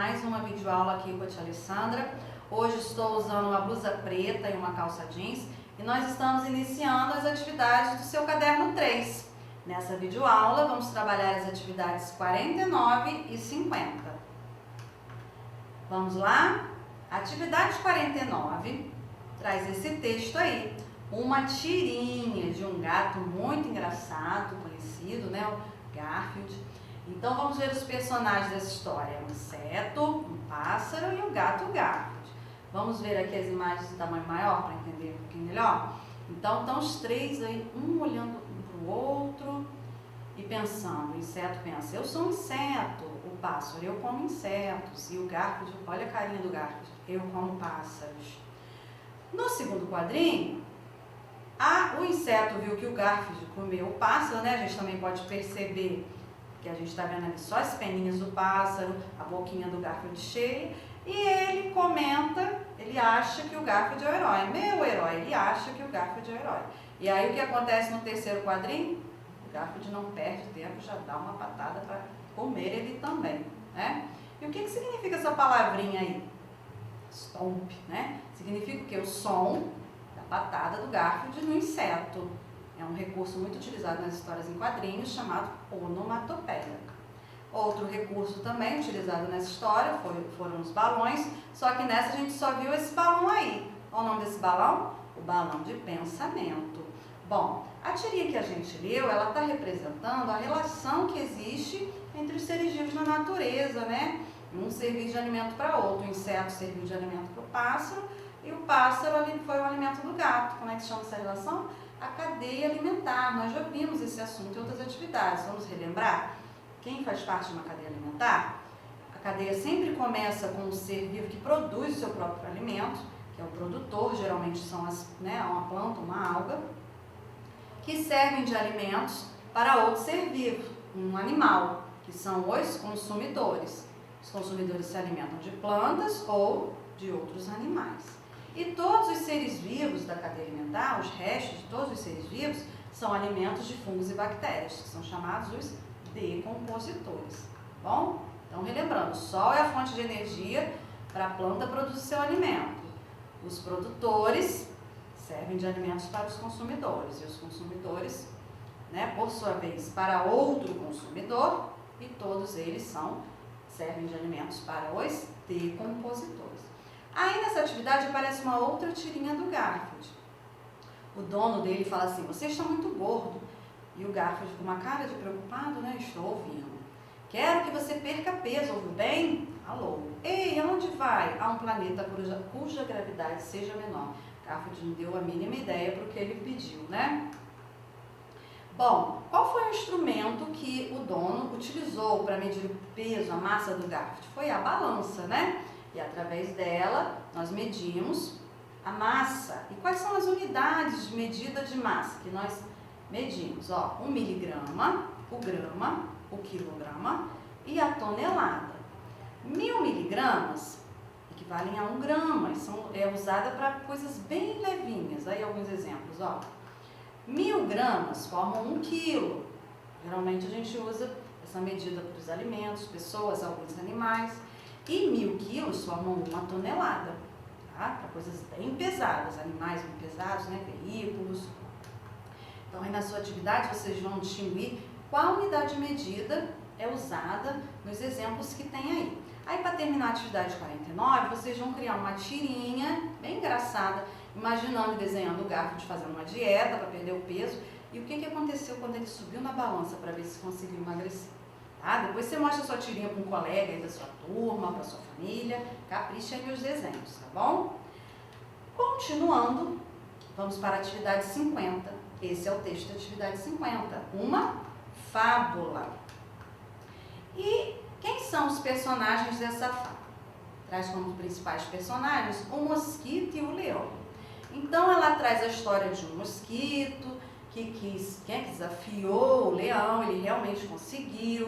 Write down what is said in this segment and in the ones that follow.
mais uma videoaula aqui com a tia Alessandra. Hoje estou usando uma blusa preta e uma calça jeans e nós estamos iniciando as atividades do seu caderno 3. Nessa videoaula vamos trabalhar as atividades 49 e 50. Vamos lá? Atividade 49 traz esse texto aí. Uma tirinha de um gato muito engraçado, conhecido, né? O Garfield. Então vamos ver os personagens dessa história. Um inseto, um pássaro e um gato Garfield. Vamos ver aqui as imagens de tamanho maior para entender um pouquinho melhor? Então estão os três aí, um olhando um para o outro e pensando. O inseto pensa, eu sou um inseto. O pássaro, eu como insetos. E o Garfield, olha a carinha do Garfield, eu como pássaros. No segundo quadrinho, o inseto viu que o Garfield comeu o pássaro, né? A gente também pode perceber que a gente está vendo ali só as peninhas do pássaro, a boquinha do Garfield cheia, e ele comenta, ele acha que o Garfield é o herói, meu herói, ele acha que o Garfield é o herói. E aí o que acontece no terceiro quadrinho? O Garfield não perde tempo, já dá uma patada para comer ele também, né? E o que significa essa palavrinha aí? Stomp, né? Significa o quê? O som da patada do Garfield no inseto. É um recurso muito utilizado nas histórias em quadrinhos chamado onomatopeia. Outro recurso também utilizado nessa história foram os balões, só que nessa a gente só viu esse balão aí. Qual o nome desse balão? O balão de pensamento. Bom, a tirinha que a gente leu, ela está representando a relação que existe entre os seres vivos na natureza, né? Um serviu de alimento para outro, o inseto serviu de alimento para o pássaro e o pássaro ali foi o alimento do gato. Como é que se chama essa relação? A cadeia alimentar. Nós já vimos esse assunto em outras atividades. Vamos relembrar? Quem faz parte de uma cadeia alimentar? A cadeia sempre começa com um ser vivo que produz o seu próprio alimento, que é o produtor, geralmente são uma planta, uma alga, que servem de alimentos para outro ser vivo, um animal, que são os consumidores. Os consumidores se alimentam de plantas ou de outros animais. E todos os seres vivos da cadeia alimentar, os restos de todos os seres vivos, são alimentos de fungos e bactérias, que são chamados os decompositores. Bom? Então, relembrando, o sol é a fonte de energia para a planta produzir seu alimento. Os produtores servem de alimentos para os consumidores. E os consumidores, por sua vez, para outro consumidor. E todos eles servem de alimentos para os decompositores. Aí nessa atividade aparece uma outra tirinha do Garfield. O dono dele fala assim, você está muito gordo. E o Garfield com uma cara de preocupado, estou ouvindo. Quero que você perca peso, ouviu bem? Alô. Ei, aonde vai? A um planeta cuja gravidade seja menor. Garfield não deu a mínima ideia para o que ele pediu, né? Bom, qual foi o instrumento que o dono utilizou para medir o peso, a massa do Garfield? Foi a balança, né? E através dela nós medimos a massa. E quais são as unidades de medida de massa que nós medimos? Ó, 1 miligrama, o grama, o quilograma e a tonelada. 1000 miligramas equivalem a 1 grama. É usada para coisas bem levinhas. Aí alguns exemplos, ó. 1000 gramas formam 1 quilo. Geralmente a gente usa essa medida para os alimentos, pessoas, alguns animais. E 1000 quilos formam 1 tonelada, tá? Para coisas bem pesadas, animais bem pesados, veículos. Então aí na sua atividade vocês vão distinguir qual unidade de medida é usada nos exemplos que tem aí. Aí para terminar a atividade 49, vocês vão criar uma tirinha bem engraçada, imaginando e desenhando o Garfield fazendo uma dieta para perder o peso e o que aconteceu quando ele subiu na balança para ver se conseguiu emagrecer. Tá? Depois você mostra a sua tirinha para um colega aí da sua turma, para sua família, capricha aí nos desenhos, tá bom? Continuando, vamos para a atividade 50. Esse é o texto da atividade 50, uma fábula. E quem são os personagens dessa fábula? Traz como principais personagens o mosquito e o leão. Então ela traz a história de um mosquito que desafiou o leão, ele realmente conseguiu,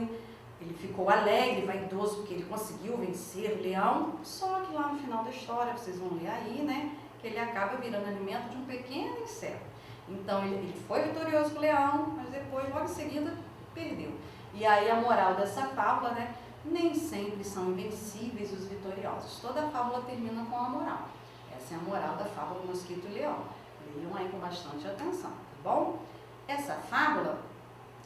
ele ficou alegre, vaidoso, porque ele conseguiu vencer o leão, só que lá no final da história, vocês vão ler aí, que ele acaba virando alimento de um pequeno inseto. Então ele foi vitorioso com o leão, mas depois, logo em seguida, perdeu. E aí a moral dessa fábula, nem sempre são invencíveis os vitoriosos. Toda fábula termina com a moral. Essa é a moral da fábula do mosquito e o leão. Leiam aí com bastante atenção, tá bom? Essa fábula,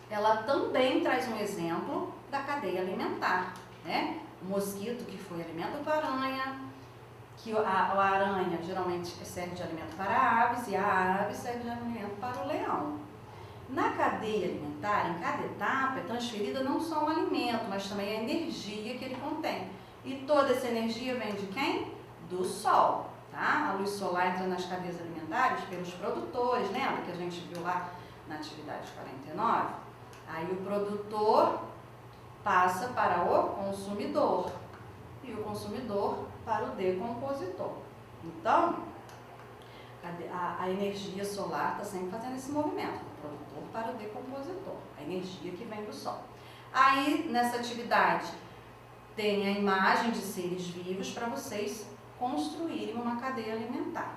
ela também traz um exemplo da cadeia alimentar, né? O mosquito que foi alimento para a aranha, que a aranha geralmente serve de alimento para aves e a ave serve de alimento para o leão. Na cadeia alimentar, em cada etapa, é transferida não só o alimento, mas também a energia que ele contém. E toda essa energia vem de quem? Do sol, tá? A luz solar entra nas cadeias alimentares pelos produtores, lembra que a gente viu lá na atividade 49? Aí o produtor passa para o consumidor e o consumidor para o decompositor. Então, a energia solar está sempre fazendo esse movimento, do produtor para o decompositor, a energia que vem do sol. Aí, nessa atividade, tem a imagem de seres vivos para vocês construírem uma cadeia alimentar.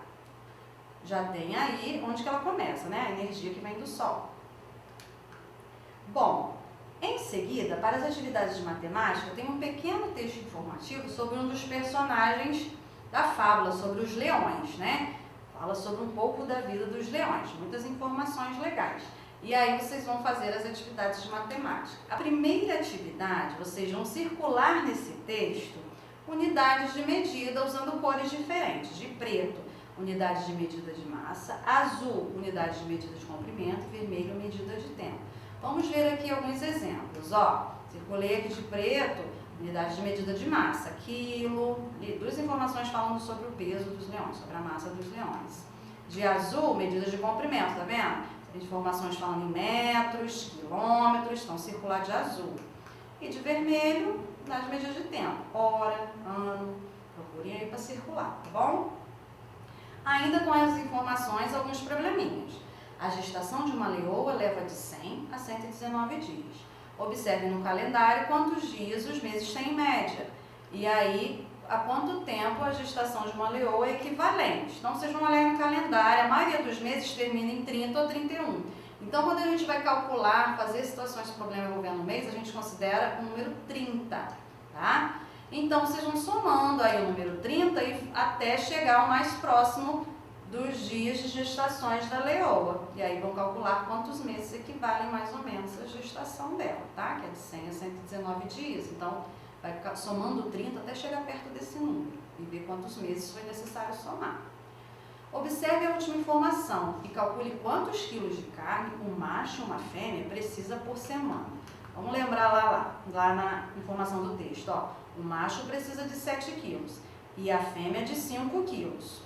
Já tem aí onde que ela começa, né? A energia que vem do sol. Bom, em seguida, para as atividades de matemática, tem um pequeno texto informativo sobre um dos personagens da fábula, sobre os leões, né? Fala sobre um pouco da vida dos leões, muitas informações legais. E aí vocês vão fazer as atividades de matemática. A primeira atividade, vocês vão circular nesse texto unidades de medida usando cores diferentes. De preto, unidade de medida de massa, azul, unidade de medida de comprimento, vermelho, medida de tempo. Vamos ver aqui alguns exemplos. Ó, circulei aqui de preto, unidade de medida de massa, quilo, duas informações falando sobre o peso dos leões, sobre a massa dos leões. De azul, medida de comprimento, tá vendo? Informações falando em metros, quilômetros, então circular de azul. E de vermelho, unidade de medida de tempo, hora, ano, procurem aí para circular, tá bom? Ainda com as informações, alguns probleminhas. A gestação de uma leoa leva de 100 a 119 dias. Observe no calendário quantos dias os meses têm em média. E aí, a quanto tempo a gestação de uma leoa é equivalente. Então, vocês vão olhar no calendário, a maioria dos meses termina em 30 ou 31. Então, quando a gente vai calcular, fazer situações de problema envolvendo o mês, a gente considera o número 30, tá? Então, vocês vão somando aí o número 30 e até chegar ao mais próximo dos dias de gestações da leoa. E aí vão calcular quantos meses equivalem mais ou menos à gestação dela, tá? Que é de 100 a 119 dias. Então, vai ficar somando 30 até chegar perto desse número e ver quantos meses foi necessário somar. Observe a última informação e calcule quantos quilos de carne um macho e uma fêmea precisa por semana. Vamos lembrar lá na informação do texto, ó. O macho precisa de 7 quilos e a fêmea de 5 quilos.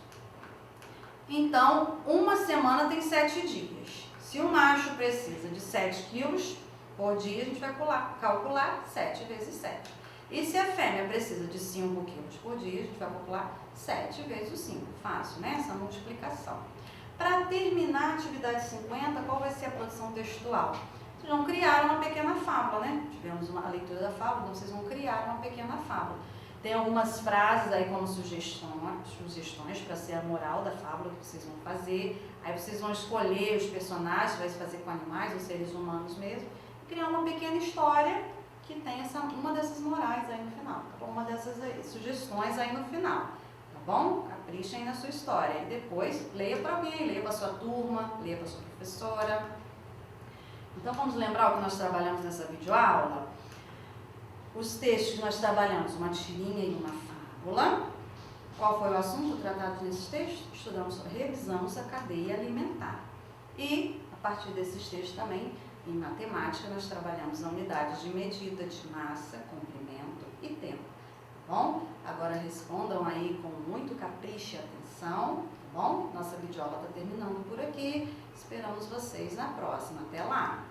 Então, uma semana tem 7 dias. Se o macho precisa de 7 quilos por dia, a gente vai calcular 7 vezes 7. E se a fêmea precisa de 5 quilos por dia, a gente vai calcular 7 vezes o 5. Fácil, né? Essa multiplicação. Para terminar a atividade 50, qual vai ser a produção textual? Vocês vão criar uma pequena fábula, né? Tivemos a leitura da fábula, então vocês vão criar uma pequena fábula. Tem algumas frases aí como sugestões para ser a moral da fábula que vocês vão fazer. Aí vocês vão escolher os personagens, vai se fazer com animais ou seres humanos mesmo, e criar uma pequena história que tem uma dessas morais aí no final, tá bom? Uma dessas aí, sugestões aí no final, tá bom? Caprichem aí na sua história. E depois, leia para alguém, leia para sua turma, leia para sua professora. Então, vamos lembrar o que nós trabalhamos nessa videoaula? Os textos que nós trabalhamos, uma tirinha e uma fábula. Qual foi o assunto tratado nesses textos? Revisamos a cadeia alimentar. E, a partir desses textos também, em matemática, nós trabalhamos a unidade de medida de massa, comprimento e tempo. Tá bom? Agora respondam aí com muito capricho e atenção, tá bom? Nossa videoaula está terminando por aqui. Esperamos vocês na próxima. Até lá!